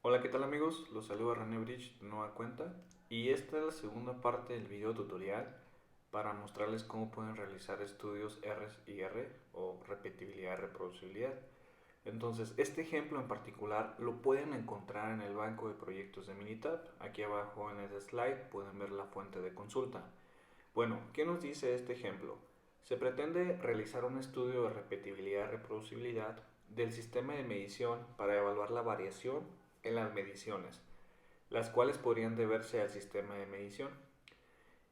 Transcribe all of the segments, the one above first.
Hola, ¿qué tal amigos? Los saluda René Bridge de nueva cuenta y esta es la segunda parte del video tutorial para mostrarles cómo pueden realizar estudios R y R o repetibilidad y reproducibilidad. Entonces, este ejemplo en particular lo pueden encontrar en el banco de proyectos de Minitab. Aquí abajo en el slide pueden ver la fuente de consulta. Bueno, ¿qué nos dice este ejemplo? Se pretende realizar un estudio de repetibilidad y reproducibilidad del sistema de medición para evaluar la variación en las mediciones, las cuales podrían deberse al sistema de medición.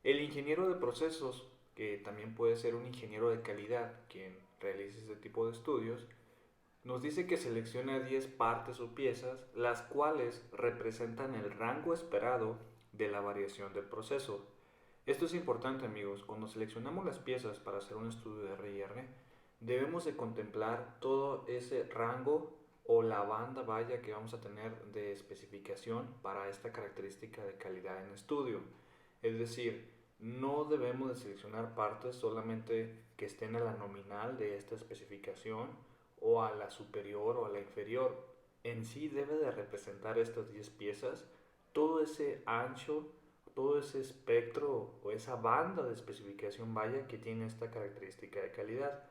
El ingeniero de procesos, que también puede ser un ingeniero de calidad quien realice este tipo de estudios, nos dice que selecciona 10 partes o piezas, las cuales representan el rango esperado de la variación del proceso. Esto es importante, amigos. Cuando seleccionamos las piezas para hacer un estudio de R&R, debemos de contemplar todo ese rango o la banda vaya que vamos a tener de especificación para esta característica de calidad en estudio. Es decir, no debemos de seleccionar partes solamente que estén a la nominal de esta especificación o a la superior o a la inferior. En sí debe de representar estas 10 piezas todo ese ancho, todo ese espectro o esa banda de especificación vaya que tiene esta característica de calidad.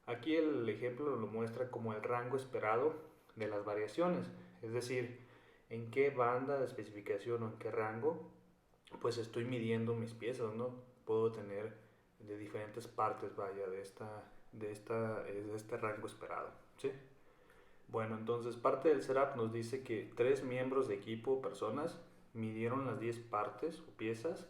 Aquí el ejemplo lo muestra como el rango esperado de las variaciones, es decir, en qué banda de especificación o en qué rango pues estoy midiendo mis piezas, ¿no? Puedo tener de diferentes partes, vaya, de este rango esperado, ¿sí? Bueno, entonces parte del setup nos dice que tres miembros de equipo, personas, midieron las 10 partes o piezas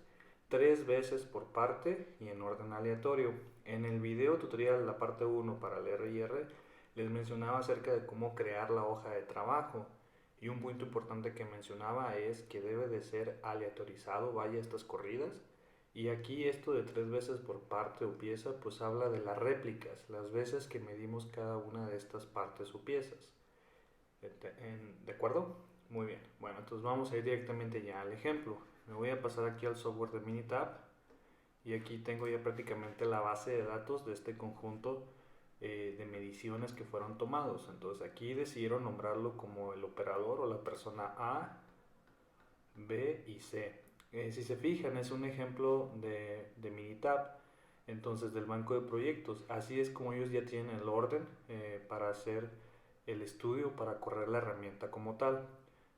tres veces por parte y en orden aleatorio. En el video tutorial, la parte uno para el R&R, les mencionaba acerca de cómo crear la hoja de trabajo. Y un punto importante que mencionaba es que debe de ser aleatorizado, vaya estas corridas. Y aquí esto de tres veces por parte o pieza, pues habla de las réplicas, las veces que medimos cada una de estas partes o piezas. ¿De acuerdo? Muy bien. Bueno, entonces vamos a ir directamente ya al ejemplo. Me voy a pasar aquí al software de Minitab y aquí tengo ya prácticamente la base de datos de este conjunto de mediciones que fueron tomados. Entonces aquí decidieron nombrarlo como el operador o la persona A, B y C. Si se fijan, es un ejemplo de Minitab, entonces del banco de proyectos. Así es como ellos ya tienen el orden para hacer el estudio, para correr la herramienta como tal.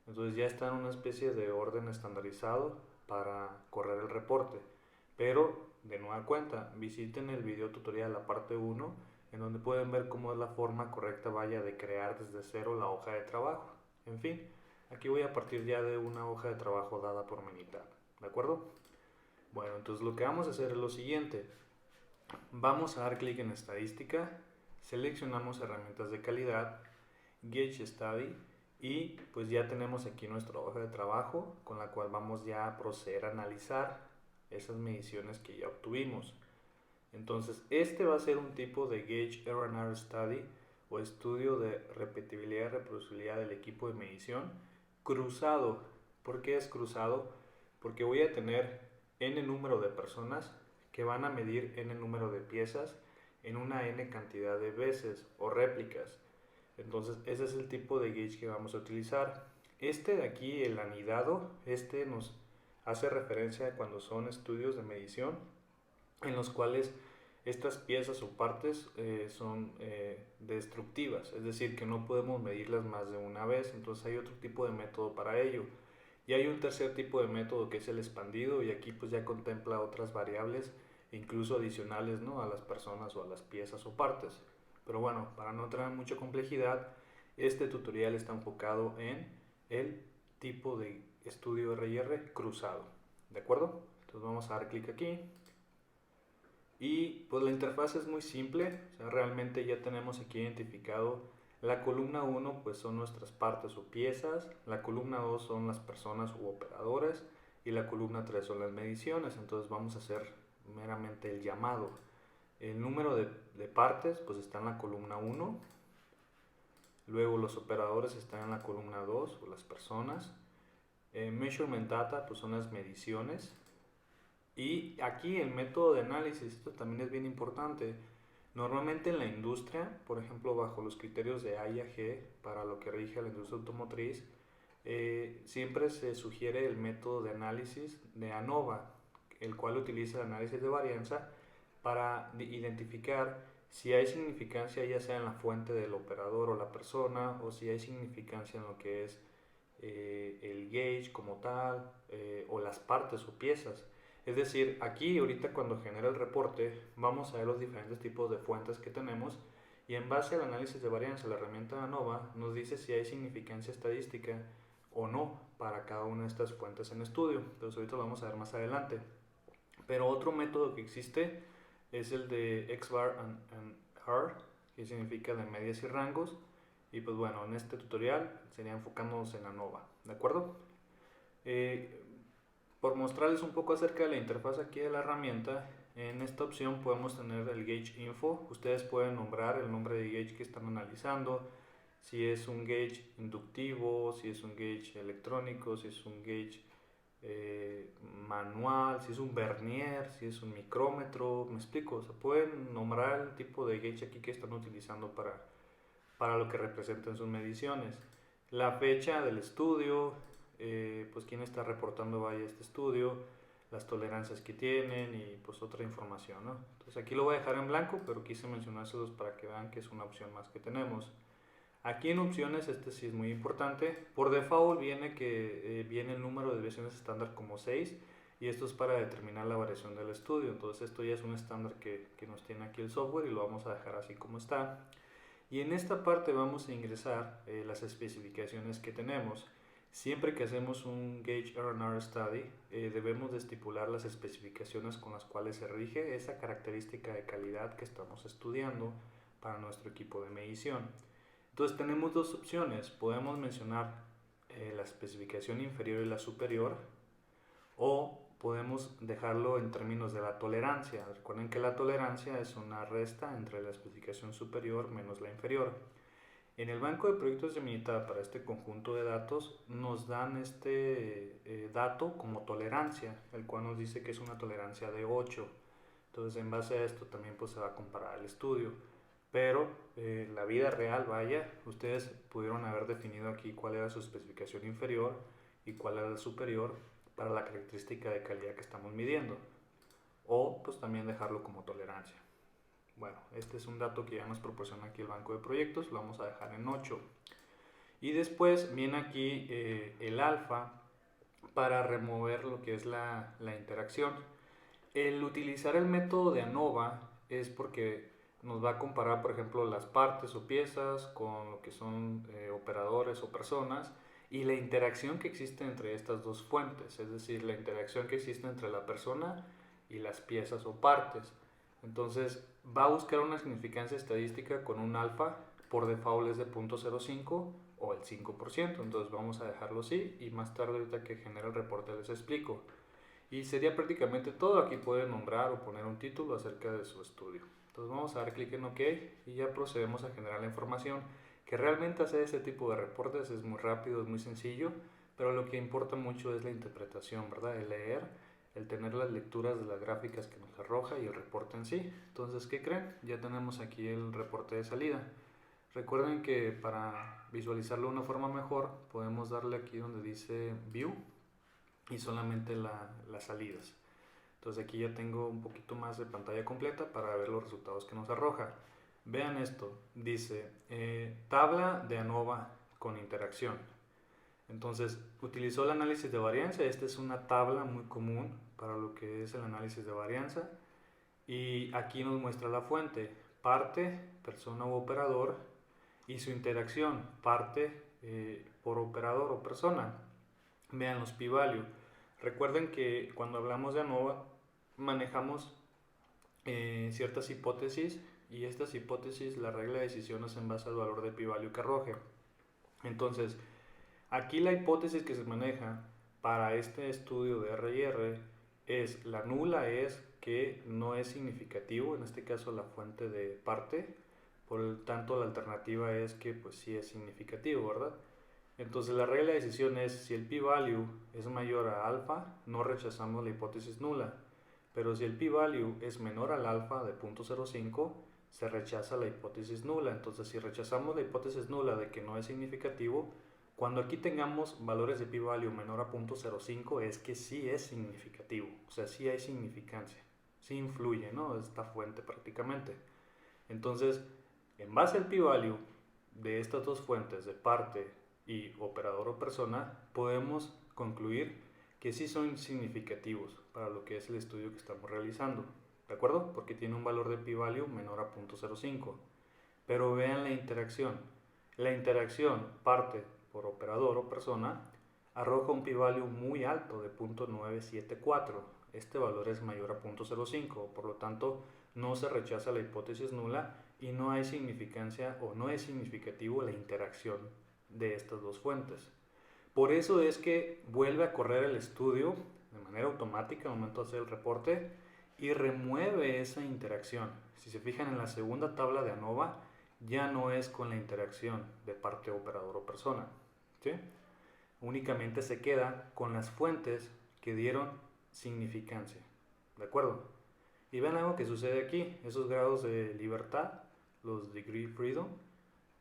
Entonces ya está en una especie de orden estandarizado para correr el reporte. Pero, de nueva cuenta, visiten el video tutorial, la parte uno, en donde pueden ver cómo es la forma correcta, vaya, de crear desde cero la hoja de trabajo. En fin, aquí voy a partir ya de una hoja de trabajo dada por Minitab, ¿de acuerdo? Bueno, entonces lo que vamos a hacer es lo siguiente. Vamos a dar clic en estadística, seleccionamos herramientas de calidad, Gauge Study y pues ya tenemos aquí nuestra hoja de trabajo con la cual vamos ya a proceder a analizar esas mediciones que ya obtuvimos. Entonces este va a ser un tipo de Gauge R&R Study o estudio de repetibilidad y reproducibilidad del equipo de medición cruzado. ¿Por qué es cruzado? Porque voy a tener n número de personas que van a medir n número de piezas en una n cantidad de veces o réplicas. Entonces ese es el tipo de gauge que vamos a utilizar. Este de aquí, el anidado, este nos hace referencia a cuando son estudios de medición en los cuales estas piezas o partes son destructivas, es decir, que no podemos medirlas más de una vez, entonces hay otro tipo de método para ello. Y hay un tercer tipo de método que es el expandido y aquí pues ya contempla otras variables, incluso adicionales, ¿no?, a las personas o a las piezas o partes. Pero bueno, para no entrar en mucha complejidad, este tutorial está enfocado en el tipo de estudio R&R cruzado, ¿de acuerdo? Entonces vamos a dar clic aquí. Y pues la interfaz es muy simple, o sea, realmente ya tenemos aquí identificado la columna uno, pues son nuestras partes o piezas, la columna 2 son las personas u operadores y la columna 3 son las mediciones. Entonces vamos a hacer meramente el llamado. El número de partes pues está en la columna uno, luego los operadores están en la columna 2 o las personas, measurement data pues son las mediciones. Y aquí el método de análisis, esto también es bien importante. Normalmente en la industria, por ejemplo, bajo los criterios de AIAG, para lo que rige a la industria automotriz, siempre se sugiere el método de análisis de ANOVA, el cual utiliza el análisis de varianza para identificar si hay significancia ya sea en la fuente del operador o la persona, o si hay significancia en lo que es el gauge como tal, o las partes o piezas. Es decir, aquí ahorita cuando genera el reporte vamos a ver los diferentes tipos de fuentes que tenemos, y en base al análisis de varianza, la herramienta ANOVA nos dice si hay significancia estadística o no para cada una de estas fuentes en estudio. Entonces ahorita lo vamos a ver más adelante. Pero otro método que existe es el de X-bar and R, que significa de medias y rangos. Y pues bueno, en este tutorial sería enfocándonos en ANOVA, ¿de acuerdo? Por mostrarles un poco acerca de la interfaz aquí de la herramienta, en esta opción podemos tener el Gauge Info. Ustedes pueden nombrar el nombre de gauge que están analizando, si es un gauge inductivo, si es un gauge electrónico, si es un gauge manual, si es un vernier, si es un micrómetro, me explico. O sea, pueden nombrar el tipo de gauge aquí que están utilizando para lo que representan sus mediciones. La fecha del estudio, pues quién está reportando vaya este estudio, las tolerancias que tienen y pues otra información, ¿no? Entonces aquí lo voy a dejar en blanco, pero quise mencionárselos para que vean que es una opción más que tenemos. Aquí en opciones, este sí es muy importante. Por default viene que viene el número de desviaciones estándar como 6, y esto es para determinar la variación del estudio. Entonces esto ya es un estándar que nos tiene aquí el software y lo vamos a dejar así como está. Y en esta parte vamos a ingresar las especificaciones que tenemos. Siempre que hacemos un Gauge R&R Study, debemos de estipular las especificaciones con las cuales se rige esa característica de calidad que estamos estudiando para nuestro equipo de medición. Entonces tenemos dos opciones. Podemos mencionar la especificación inferior y la superior, o podemos dejarlo en términos de la tolerancia. Recuerden que la tolerancia es una resta entre la especificación superior menos la inferior. En el banco de proyectos de Minitab, para este conjunto de datos, nos dan este dato como tolerancia, el cual nos dice que es una tolerancia de 8. Entonces, en base a esto también pues, se va a comparar el estudio. Pero la vida real, vaya, ustedes pudieron haber definido aquí cuál era su especificación inferior y cuál era la superior para la característica de calidad que estamos midiendo, o pues también dejarlo como tolerancia. Bueno, este es un dato que ya nos proporciona aquí el banco de proyectos, lo vamos a dejar en 8. Y después viene aquí el alfa para remover lo que es la interacción. El utilizar el método de ANOVA es porque nos va a comparar, por ejemplo, las partes o piezas con lo que son operadores o personas, y la interacción que existe entre estas dos fuentes, es decir, la interacción que existe entre la persona y las piezas o partes. Entonces va a buscar una significancia estadística con un alfa, por default es de 0.05 o el 5%, entonces vamos a dejarlo así, y más tarde ahorita que genere el reporte les explico. Y sería prácticamente todo. Aquí pueden nombrar o poner un título acerca de su estudio. Entonces vamos a dar clic en OK y ya procedemos a generar la información, que realmente hacer este tipo de reportes es muy rápido, es muy sencillo, pero lo que importa mucho es la interpretación, ¿verdad? El leer, el tener las lecturas de las gráficas que nos arroja y el reporte en sí. Entonces, ¿qué creen? Ya tenemos aquí el reporte de salida. Recuerden que para visualizarlo de una forma mejor, podemos darle aquí donde dice View y solamente las salidas. Entonces aquí ya tengo un poquito más de pantalla completa para ver los resultados que nos arroja. Vean esto, dice tabla de ANOVA con interacción. Entonces utilizó el análisis de varianza. Esta es una tabla muy común para lo que es el análisis de varianza, y aquí nos muestra la fuente, parte, persona u operador, y su interacción, parte por operador o persona. Vean los p-value. Recuerden que cuando hablamos de ANOVA manejamos ciertas hipótesis, y estas hipótesis, la regla de decisión es en base al valor de p-value que arroje. Entonces, aquí la hipótesis que se maneja para este estudio de R&R es, la nula es que no es significativo, en este caso la fuente de parte, por lo tanto la alternativa es que pues sí es significativo, ¿verdad? Entonces la regla de decisión es, si el p-value es mayor a alfa, no rechazamos la hipótesis nula, pero si el p-value es menor al alfa de 0.05, se rechaza la hipótesis nula. Entonces si rechazamos la hipótesis nula de que no es significativo, Cuando aquí tengamos valores de p-value menor a 0.05 es que sí es significativo, o sea, sí hay significancia, sí influye, ¿no? Esta fuente prácticamente. Entonces, en base al p-value de estas dos fuentes, de parte y operador o persona, podemos concluir que sí son significativos para lo que es el estudio que estamos realizando, ¿de acuerdo? Porque tiene un valor de p-value menor a 0.05. Pero vean la interacción. La interacción parte por operador o persona arroja un p-value muy alto de 0.974. Este valor es mayor a 0.05, por lo tanto no se rechaza la hipótesis nula y no hay significancia o no es significativo la interacción de estas dos fuentes. Por eso es que vuelve a correr el estudio de manera automática al momento de hacer el reporte y remueve esa interacción. Si se fijan en la segunda tabla de ANOVA, ya no es con la interacción de parte operador o persona, ¿sí? Únicamente se queda con las fuentes que dieron significancia, ¿de acuerdo? Y vean algo que sucede aquí, esos grados de libertad, los degree freedom,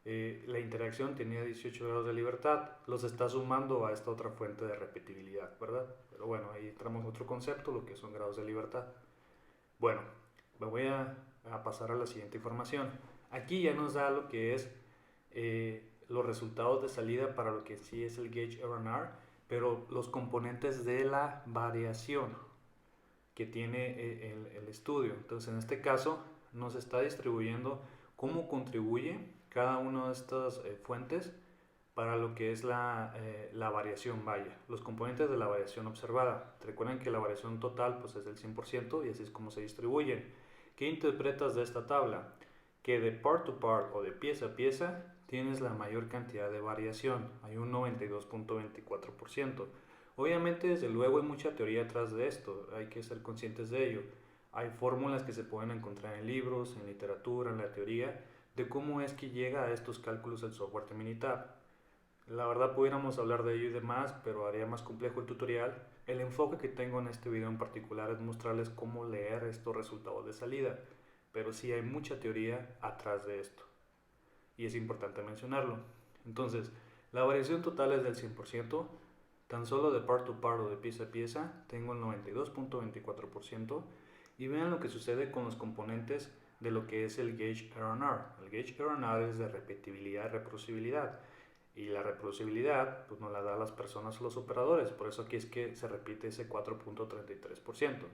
la interacción tenía 18 grados de libertad, los está sumando a esta otra fuente de repetibilidad, ¿verdad? Pero bueno, ahí entramos en otro concepto, lo que son grados de libertad. Bueno, me voy a pasar a la siguiente información. Aquí ya nos da lo que es los resultados de salida para lo que sí es el gauge R&R, pero los componentes de la variación que tiene el estudio. Entonces, en este caso, nos está distribuyendo cómo contribuye cada una de estas fuentes para lo que es la variación vaya, los componentes de la variación observada. Recuerden que la variación total pues, es del 100% y así es como se distribuyen. ¿Qué interpretas de esta tabla? Que de part to part o de pieza a pieza tienes la mayor cantidad de variación, hay un 92.24%. Obviamente, desde luego, hay mucha teoría detrás de esto, hay que ser conscientes de ello. Hay fórmulas que se pueden encontrar en libros, en literatura, en la teoría, de cómo es que llega a estos cálculos el software de Minitab. La verdad pudiéramos hablar de ello y demás, pero haría más complejo el tutorial. El enfoque que tengo en este video en particular es mostrarles cómo leer estos resultados de salida, pero sí hay mucha teoría atrás de esto y es importante mencionarlo. Entonces, la variación total es del 100%, tan solo de part to part o de pieza a pieza tengo el 92.24% y vean lo que sucede con los componentes de lo que es el gauge R&R. El gauge R&R es de repetibilidad y reproducibilidad. Y la reproducibilidad pues nos la da las personas o los operadores, por eso aquí es que se repite ese 4.33%.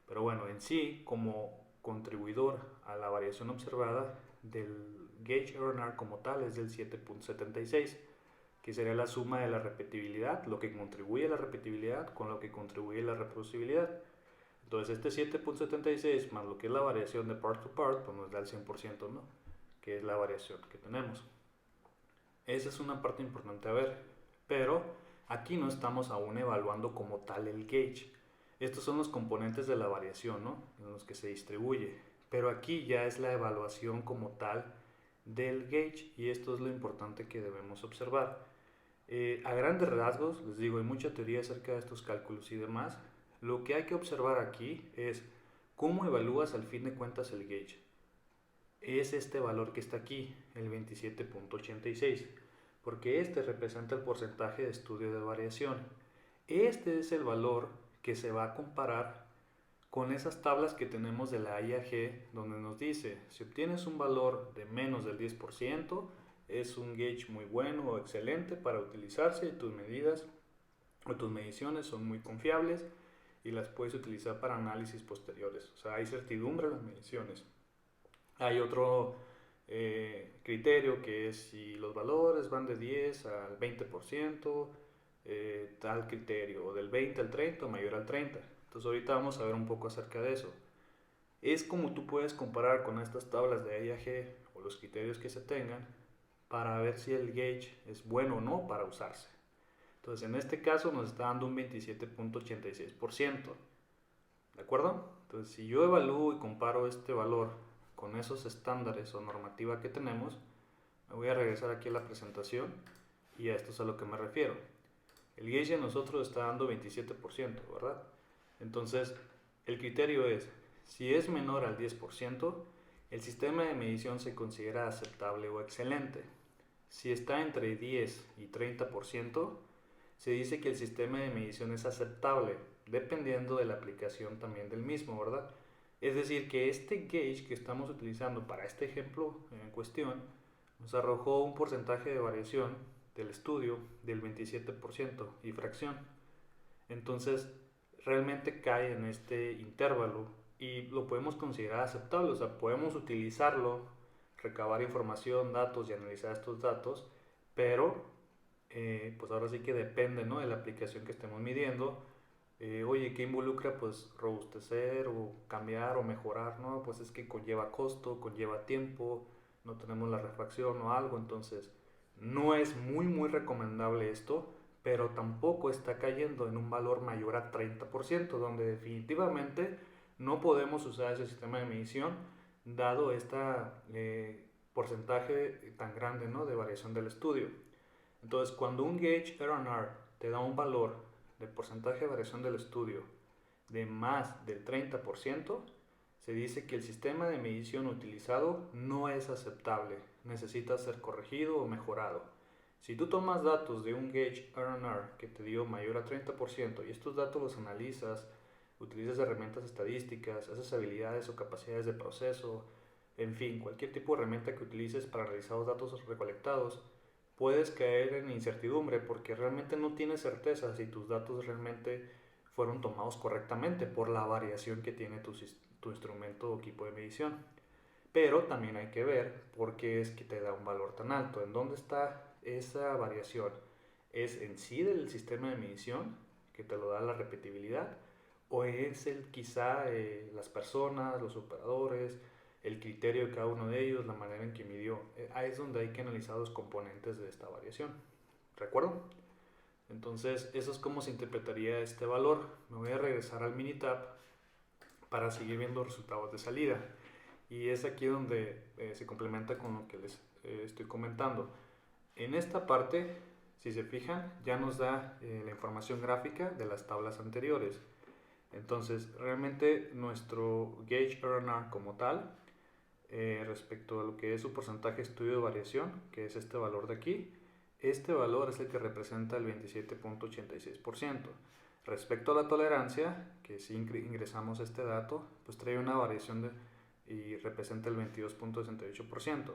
Pero bueno, en sí, como contribuidor a la variación observada del gauge R&R como tal es del 7.76, que sería la suma de la repetibilidad, lo que contribuye a la repetibilidad con lo que contribuye a la reproducibilidad. Entonces este 7.76 más lo que es la variación de part to part, pues nos da el 100%, ¿no? Que es la variación que tenemos. Esa es una parte importante a ver, pero aquí no estamos aún evaluando como tal el gauge. Estos son los componentes de la variación, ¿no? En los que se distribuye, pero aquí ya es la evaluación como tal del gauge y esto es lo importante que debemos observar. A grandes rasgos, les digo, hay mucha teoría acerca de estos cálculos y demás. Lo que hay que observar aquí es cómo evalúas al fin de cuentas el gauge. Es este valor que está aquí, el 27.86, porque este representa el porcentaje de estudio de variación. Este es el valor que se va a comparar con esas tablas que tenemos de la IAG, donde nos dice, si obtienes un valor de menos del 10%, es un gauge muy bueno o excelente para utilizarse y tus medidas o tus mediciones son muy confiables y las puedes utilizar para análisis posteriores. O sea, hay certidumbre en las mediciones. Hay otro criterio que es si los valores van de 10 al 20%, tal criterio, o del 20 al 30 o mayor al 30. Entonces ahorita vamos a ver un poco acerca de eso. Es como tú puedes comparar con estas tablas de IAG o los criterios que se tengan para ver si el gauge es bueno o no para usarse. Entonces en este caso nos está dando un 27.86%. ¿De acuerdo? Entonces si yo evalúo y comparo este valor con esos estándares o normativa que tenemos, me voy a regresar aquí a la presentación y a esto es a lo que me refiero. El gauge a nosotros está dando 27%, ¿verdad? Entonces el criterio es, si es menor al 10%, el sistema de medición se considera aceptable o excelente. Si está entre 10 y 30%, se dice que el sistema de medición es aceptable, dependiendo de la aplicación también del mismo, ¿verdad? Es decir, que este gauge que estamos utilizando para este ejemplo en cuestión nos arrojó un porcentaje de variación del estudio del 27% y fracción. Entonces, realmente cae en este intervalo y lo podemos considerar aceptable, o sea, podemos utilizarlo, recabar información, datos y analizar estos datos, pero pues ahora sí que depende, ¿no?, de la aplicación que estemos midiendo. Oye, ¿qué involucra? Pues robustecer o cambiar o mejorar, ¿no? Pues es que conlleva costo, conlleva tiempo, no tenemos la refracción o algo, entonces no es muy recomendable esto, pero tampoco está cayendo en un valor mayor a 30%, donde definitivamente no podemos usar ese sistema de medición dado este porcentaje tan grande, ¿no?, de variación del estudio. Entonces, cuando un gauge R&R te da un valor de porcentaje de variación del estudio de más del 30%, se dice que el sistema de medición utilizado no es aceptable, necesita ser corregido o mejorado. Si tú tomas datos de un gauge R&R que te dio mayor a 30% y estos datos los analizas, utilizas herramientas estadísticas, haces habilidades o capacidades de proceso, en fin, cualquier tipo de herramienta que utilices para analizar los datos recolectados, puedes caer en incertidumbre porque realmente no tienes certeza si tus datos realmente fueron tomados correctamente por la variación que tiene tu instrumento o equipo de medición. Pero también hay que ver por qué es que te da un valor tan alto, en dónde está esa variación. ¿Es en sí del sistema de medición que te lo da la repetibilidad? ¿O es quizá las personas, los operadores, el criterio de cada uno de ellos, la manera en que midió? Ahí es donde hay que analizar los componentes de esta variación. ¿Recuerdo? Entonces, eso es cómo se interpretaría este valor. Me voy a regresar al Minitab para seguir viendo los resultados de salida. Y es aquí donde se complementa con lo que les estoy comentando. En esta parte, si se fijan, ya nos da la información gráfica de las tablas anteriores. Entonces, realmente nuestro gauge R&R como tal, respecto a lo que es su porcentaje de estudio de variación, que es este valor de aquí, este valor es el que representa el 27.86%. Respecto a la tolerancia, que si ingresamos este dato, pues trae una variación y representa el 22.68%.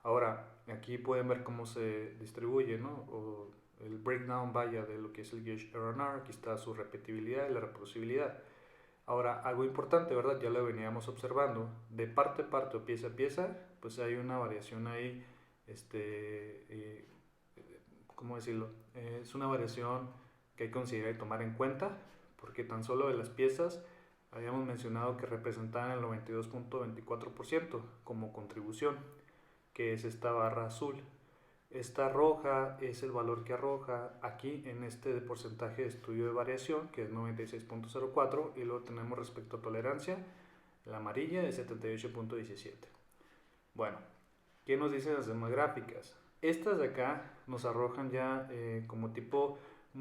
Ahora, aquí pueden ver cómo se distribuye, ¿no?, o el breakdown, vaya, de lo que es el gauge R&R. Aquí está su repetibilidad y la reproducibilidad. Ahora, algo importante, ¿verdad? Ya lo veníamos observando. De parte a parte o pieza a pieza, pues hay una variación ahí, ¿cómo decirlo? Es una variación que hay que considerar y tomar en cuenta, porque tan solo de las piezas habíamos mencionado que representaban el 92.24% como contribución, que es esta barra azul. Esta roja es el valor que arroja aquí en este porcentaje de estudio de variación, que es 96.04, y luego tenemos respecto a tolerancia, la amarilla es 78.17. Bueno, ¿qué nos dicen las demás gráficas? Estas de acá nos arrojan ya como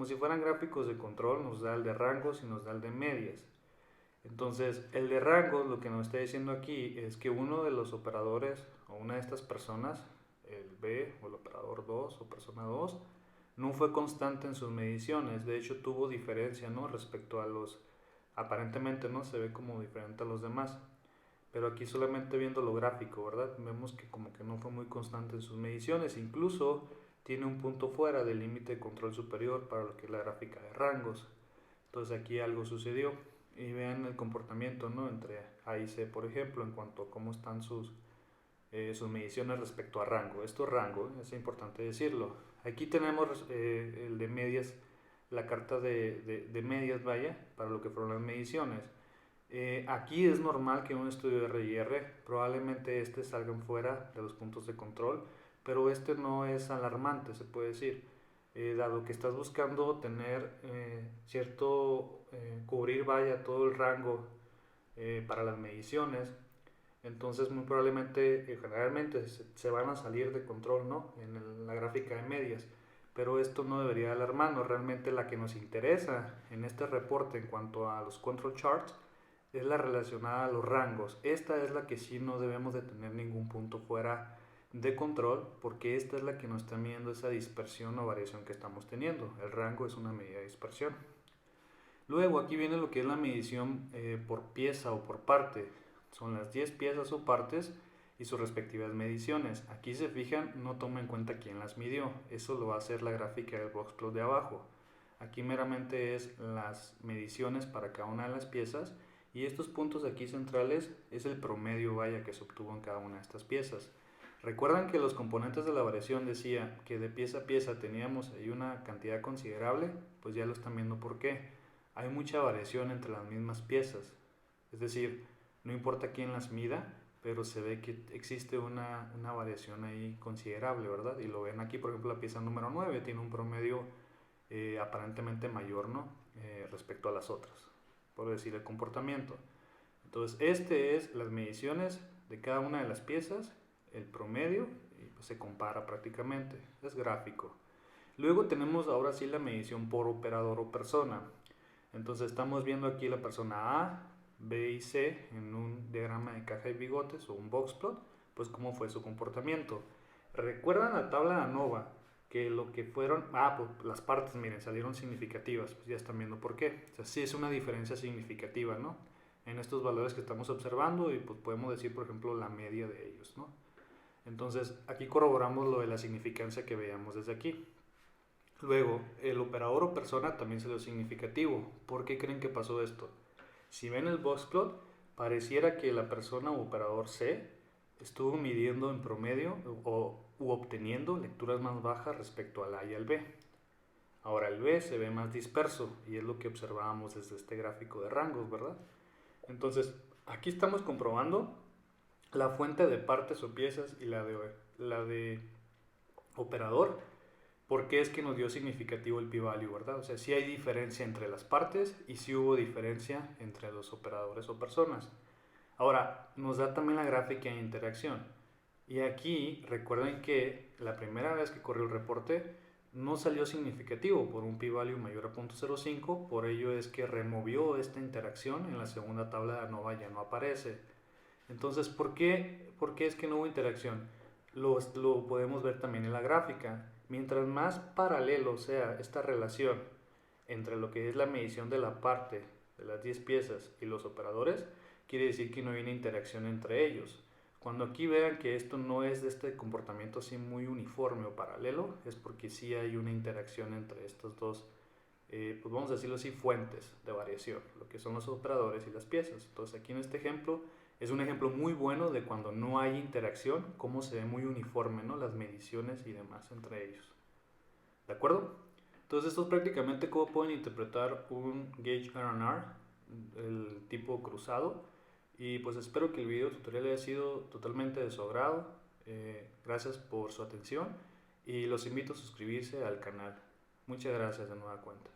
si fueran gráficos de control, nos da el de rangos y nos da el de medias. Entonces, el de rangos, lo que nos está diciendo aquí es que uno de los operadores o una de estas personas, el B o el operador 2 o persona 2, no fue constante en sus mediciones. De hecho, tuvo diferencia, ¿no?, respecto a aparentemente, ¿no?, se ve como diferente a los demás. Pero aquí solamente viendo lo gráfico, ¿verdad?, vemos que como que no fue muy constante en sus mediciones. Incluso tiene un punto fuera del límite de control superior para lo que es la gráfica de rangos. Entonces aquí algo sucedió. Y vean el comportamiento, ¿no?, entre A y C, por ejemplo, en cuanto a cómo están sus mediciones respecto a rango. Esto rango, es importante decirlo. Aquí tenemos el de medias, la carta de medias, vaya, para lo que fueron las mediciones. Aquí es normal que un estudio de R&R, probablemente salgan fuera de los puntos de control, pero no es alarmante, se puede decir. Dado que estás buscando tener cubrir, vaya, todo el rango para las mediciones, entonces muy probablemente, generalmente se van a salir de control, ¿no?, en la gráfica de medias, pero esto no debería alarmarnos. Realmente la que nos interesa en este reporte en cuanto a los control charts es la relacionada a los rangos. Esta es la que sí no debemos de tener ningún punto fuera de control, porque esta es la que nos está midiendo esa dispersión o variación que estamos teniendo. El rango es una medida de dispersión. Luego aquí viene lo que es la medición por pieza o por parte. Son las 10 piezas o partes y sus respectivas mediciones. Aquí se fijan, no toma en cuenta quién las midió. Eso lo va a hacer la gráfica del boxplot de abajo. Aquí meramente es las mediciones para cada una de las piezas y estos puntos aquí centrales es el promedio que se obtuvo en cada una de estas piezas. Recuerdan que los componentes de la variación decía que de pieza a pieza teníamos ahí una cantidad considerable, pues ya lo están viendo por qué. Hay mucha variación entre las mismas piezas, es decir, no importa quién las mida, pero se ve que existe una variación ahí considerable, ¿verdad? Y lo ven aquí, por ejemplo, la pieza número 9 tiene un promedio aparentemente mayor, ¿no? Respecto a las otras, por decir el comportamiento. Entonces, este es las mediciones de cada una de las piezas, el promedio, y pues se compara prácticamente, es gráfico. Luego tenemos ahora sí la medición por operador o persona. Entonces estamos viendo aquí la persona A, B y C en un diagrama de caja y bigotes o un boxplot, pues cómo fue su comportamiento. ¿Recuerdan la tabla de ANOVA? Que lo que fueron, pues las partes, miren, salieron significativas, pues ya están viendo por qué. O sea, sí es una diferencia significativa, ¿no? En estos valores que estamos observando y pues podemos decir, por ejemplo, la media de ellos, ¿no? Entonces, aquí corroboramos lo de la significancia que veíamos desde aquí. Luego, el operador o persona también salió significativo. ¿Por qué creen que pasó esto? Si ven el boxplot, pareciera que la persona o operador C estuvo midiendo en promedio u obteniendo lecturas más bajas respecto al A y al B. Ahora el B se ve más disperso y es lo que observábamos desde este gráfico de rangos, ¿verdad? Entonces, aquí estamos comprobando la fuente de partes o piezas y la de operador. ¿Por qué es que nos dio significativo el p-value, verdad? O sea, sí hay diferencia entre las partes y sí hubo diferencia entre los operadores o personas. Ahora, nos da también la gráfica de interacción. Y aquí, recuerden que la primera vez que corrió el reporte no salió significativo por un p-value mayor a 0.05, por ello es que removió esta interacción, en la segunda tabla de ANOVA ya no aparece. Entonces, ¿por qué es que no hubo interacción? Lo podemos ver también en la gráfica. Mientras más paralelo sea esta relación entre lo que es la medición de la parte de las 10 piezas y los operadores, quiere decir que no hay una interacción entre ellos. Cuando aquí vean que esto no es de este comportamiento así muy uniforme o paralelo, es porque sí hay una interacción entre estos dos, pues vamos a decirlo así, fuentes de variación, lo que son los operadores y las piezas. Entonces aquí en este ejemplo es un ejemplo muy bueno de cuando no hay interacción, cómo se ve muy uniforme, ¿no? Las mediciones y demás entre ellos. ¿De acuerdo? Entonces esto es prácticamente cómo pueden interpretar un gauge R&R, el tipo cruzado. Y pues espero que el video tutorial haya sido totalmente de su agrado. Gracias por su atención y los invito a suscribirse al canal. Muchas gracias de nueva cuenta.